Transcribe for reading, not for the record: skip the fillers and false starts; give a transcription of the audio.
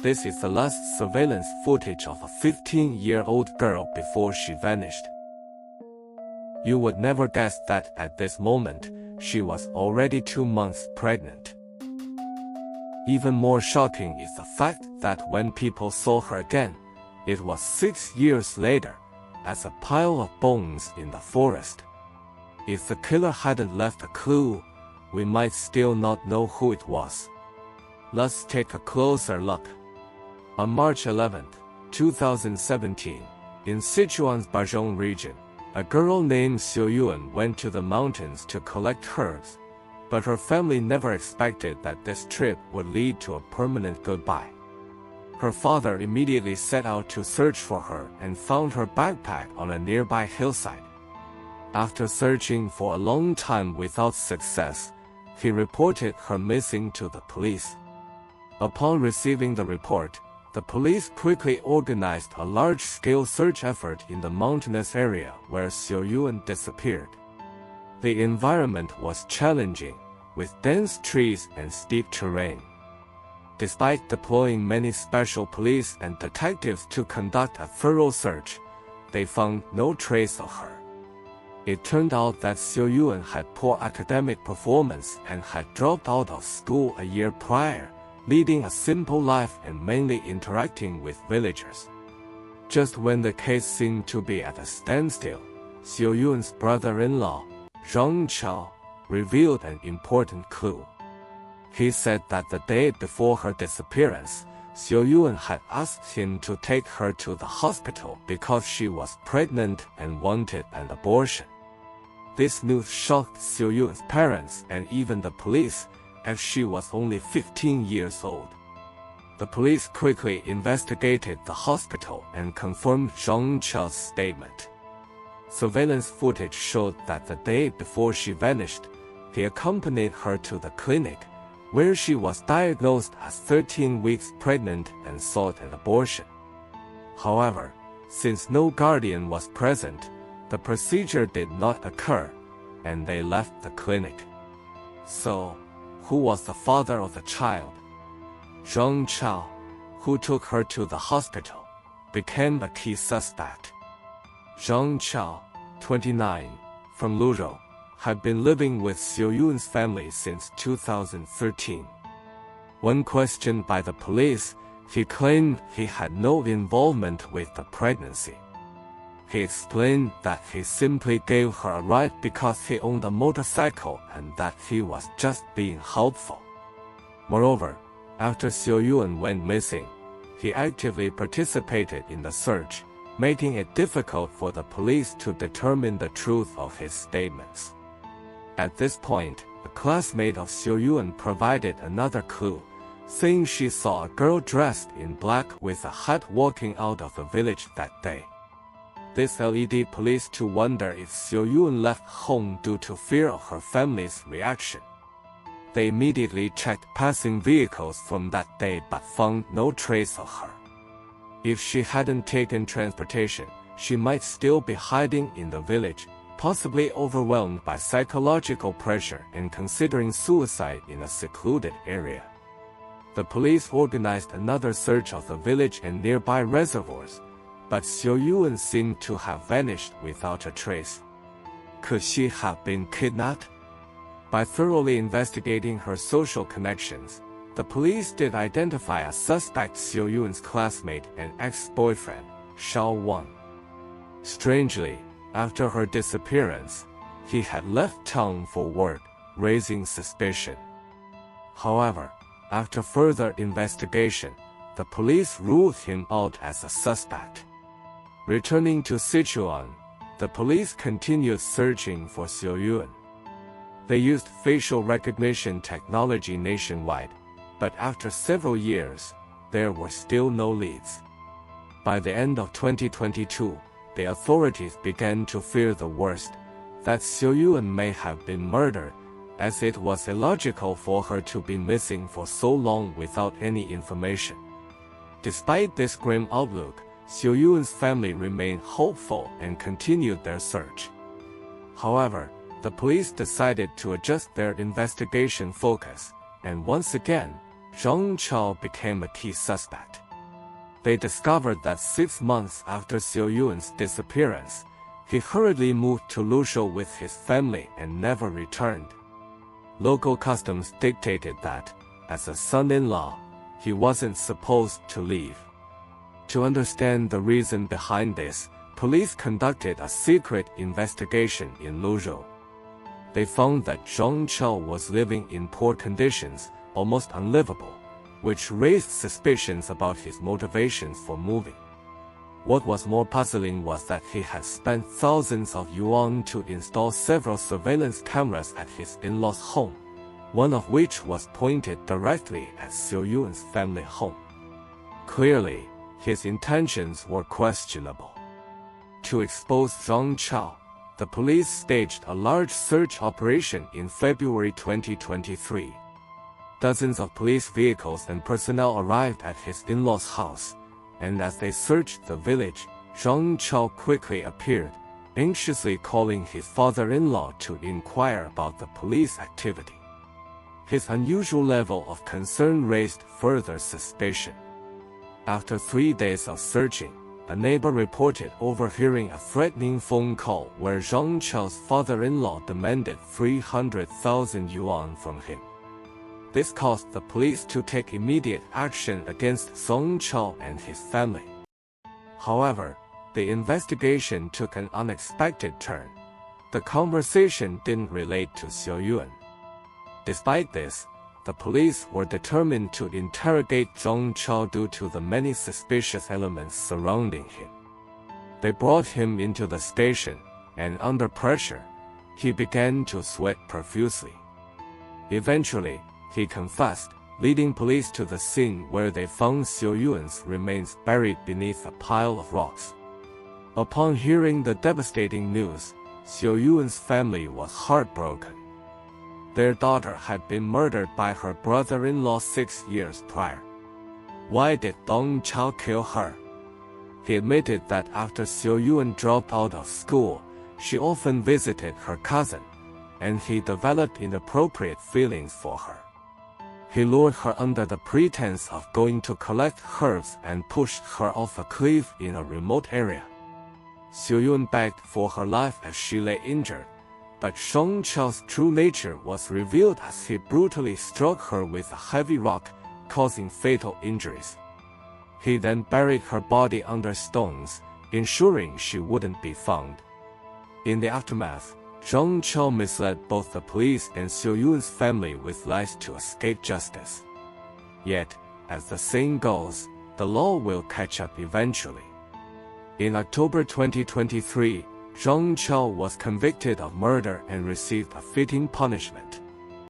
This is the last surveillance footage of a 15-year-old girl before she vanished. You would never guess that at this moment, she was already 2 months pregnant. Even more shocking is the fact that when people saw her again, it was 6 years later, as a pile of bones in the forest. If the killer hadn't left a clue, we might still not know who it was. Let's take a closer look. On March 11, 2017, in Sichuan's Bazhong region, a girl named Xiu Yuan went to the mountains to collect herbs, but her family never expected that this trip would lead to a permanent goodbye. Her father immediately set out to search for her and found her backpack on a nearby hillside. After searching for a long time without success, he reported her missing to the police. Upon receiving the report, the police quickly organized a large-scale search effort in the mountainous area where Xiu Yuan disappeared. The environment was challenging, with dense trees and steep terrain. Despite deploying many special police and detectives to conduct a thorough search, they found no trace of her. It turned out that Xiu Yuan had poor academic performance and had dropped out of school a year prior, leading a simple life and mainly interacting with villagers. Just when the case seemed to be at a standstill, Xiu Yuan's brother-in-law, Zhang Chao, revealed an important clue. He said that the day before her disappearance, Xiu Yuan had asked him to take her to the hospital because she was pregnant and wanted an abortion. This news shocked Xiu Yuan's parents and even the police, as she was only 15 years old. The police quickly investigated the hospital and confirmed Zhang Chao's statement. Surveillance footage showed that the day before she vanished, he accompanied her to the clinic, where she was diagnosed as 13 weeks pregnant and sought an abortion. However, since no guardian was present, the procedure did not occur, and they left the clinic. So, who was the father of the child? Zhang Chao, who took her to the hospital, became a key suspect. Zhang Chao, 29, from Luzhou, had been living with Xiu Yuan's family since 2013. When questioned by the police, he claimed he had no involvement with the pregnancy. He explained that he simply gave her a ride because he owned a motorcycle and that he was just being helpful. Moreover, after Xiu Yuan went missing, he actively participated in the search, making it difficult for the police to determine the truth of his statements. At this point, a classmate of Xiu Yuan provided another clue, saying she saw a girl dressed in black with a hat walking out of the village that day. This led police to wonder if Xiu Yuan left home due to fear of her family's reaction. They immediately checked passing vehicles from that day but found no trace of her. If she hadn't taken transportation, she might still be hiding in the village, possibly overwhelmed by psychological pressure and considering suicide in a secluded area. The police organized another search of the village and nearby reservoirs, but Xiu Yuan seemed to have vanished without a trace. Could she have been kidnapped? By thoroughly investigating her social connections, the police did identify a suspect: Xiu Yuan's classmate and ex-boyfriend, Shao Wang. Strangely, after her disappearance, he had left town for work, raising suspicion. However, after further investigation, the police ruled him out as a suspect. Returning to Sichuan, the police continued searching for Xiu Yuan. They used facial recognition technology nationwide, but after several years, there were still no leads. By the end of 2022, the authorities began to fear the worst, that Xiu Yuan may have been murdered, as it was illogical for her to be missing for so long without any information. Despite this grim outlook, Xiu Yuan's family remained hopeful and continued their search. However, the police decided to adjust their investigation focus, and once again, Zhang Chao became a key suspect. They discovered that 6 months after Xiao Yuan's disappearance, he hurriedly moved to Luzhou with his family and never returned. Local customs dictated that, as a son-in-law, he wasn't supposed to leave. To understand the reason behind this, police conducted a secret investigation in Luzhou. They found that Zhang Chao was living in poor conditions, almost unlivable, which raised suspicions about his motivations for moving. What was more puzzling was that he had spent thousands of yuan to install several surveillance cameras at his in-laws' home, one of which was pointed directly at Xiao Yuan's family home. Clearly, his intentions were questionable. To expose Zhang Chao, the police staged a large search operation in February 2023. Dozens of police vehicles and personnel arrived at his in-laws' house, and as they searched the village, Zhang Chao quickly appeared, anxiously calling his father-in-law to inquire about the police activity. His unusual level of concern raised further suspicion. After 3 days of searching, a neighbor reported overhearing a threatening phone call where Zhang Chao's father-in-law demanded 300,000 yuan from him. This caused the police to take immediate action against Zhang Chao and his family. However, the investigation took an unexpected turn. The conversation didn't relate to Xiao Yuan. Despite this, the police were determined to interrogate Zhang Chao due to the many suspicious elements surrounding him. They brought him into the station, and under pressure, he began to sweat profusely. Eventually, he confessed, leading police to the scene where they found Xiao Yuan's remains buried beneath a pile of rocks. Upon hearing the devastating news, Xiao Yuan's family was heartbroken. Their daughter had been murdered by her brother-in-law 6 years prior. Why did Zhang Chao kill her? He admitted that after Xiao Yuan dropped out of school, she often visited her cousin, and he developed inappropriate feelings for her. He lured her under the pretense of going to collect herbs and pushed her off a cliff in a remote area. Xiao Yuan begged for her life as she lay injured, but Zhang Chao's true nature was revealed as he brutally struck her with a heavy rock, causing fatal injuries. He then buried her body under stones, ensuring she wouldn't be found. In the aftermath, Zhang Chao misled both the police and Xiao Yuan's family with lies to escape justice. Yet, as the saying goes, the law will catch up eventually. In October 2023, Zhang Chao was convicted of murder and received a fitting punishment.